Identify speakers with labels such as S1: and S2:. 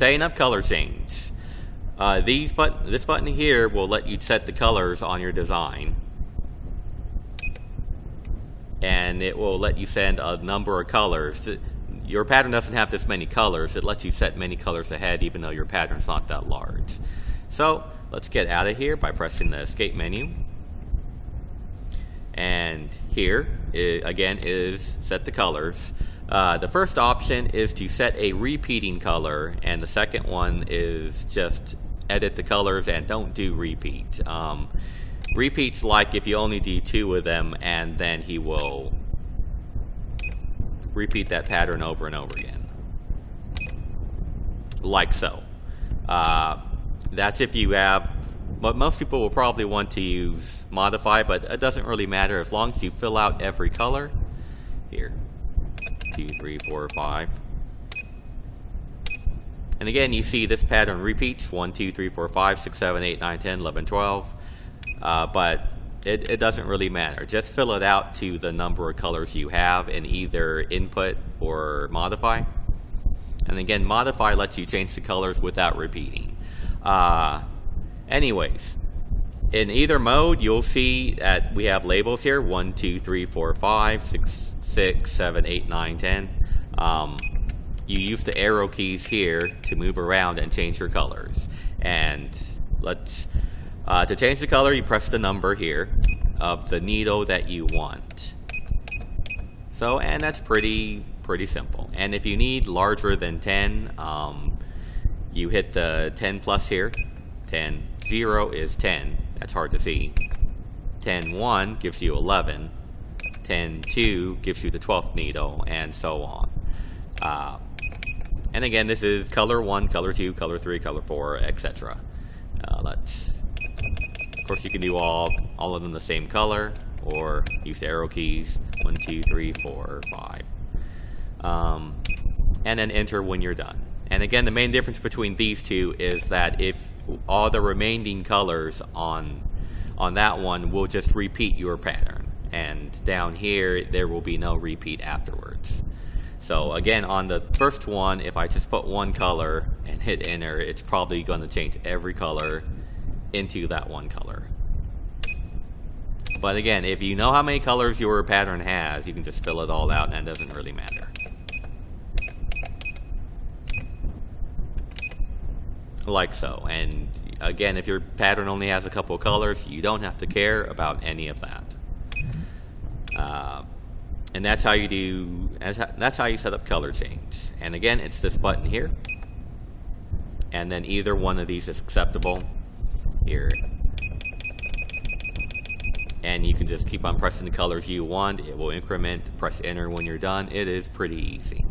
S1: setting up color change. This button here will let you set the colors on your design. And it will let you send a number of colors. Your pattern doesn't have this many colors. It lets you set many colors ahead even though your pattern's not that large. So let's get out of here by pressing the escape menu. And here, again, is set the colors. The first option is to set a repeating color, and the second one is just edit the colors and don't do repeat. Repeats like if you only do 2 of them, and then he will repeat that pattern over and over again. Like so. That's if you have, but most people will probably want to use modify, but it doesn't really matter as long as you fill out every color. Here. 2, 3, 4, 5. And again, you see this pattern repeats 1, 2, 3, 4, 5, 6, 7, 8, 9, 10, 11, 12. But it doesn't really matter. Just fill it out to the number of colors you have in either input or modify. And again, modify lets you change the colors without repeating. Anyways, in either mode, you'll see that we have labels here 1, 2, 3, 4, 5, 6, 7, 8, 9, 10. You use the arrow keys here to move around and change your colors. And to change the color, you press the number here of the needle that you want. So, and that's pretty simple. And if you need larger than 10, you hit the 10 plus here. 10, 0 is 10. That's hard to see. 10, 1 gives you 11. 10, 2 gives you the 12th needle, and so on. And again, this is color 1, color 2, color 3, color 4, etc. Of course, you can do all of them the same color, or use the arrow keys 1, 2, 3, 4, 5, and then enter when you're done. And again, the main difference between these two is that if all the remaining colors on that one will just repeat your pattern, and down here there will be no repeat afterwards. So again, on the first one, if I just put one color and hit enter, it's probably going to change every color into that one color. But again, if you know how many colors your pattern has, you can just fill it all out and it doesn't really matter. Like so. And again, if your pattern only has a couple of colors, you don't have to care about any of that. And that's how you set up color change. And again, it's this button here. And then either one of these is acceptable. Here. And you can just keep on pressing the colors you want. It will increment. Press enter when you're done. It is pretty easy.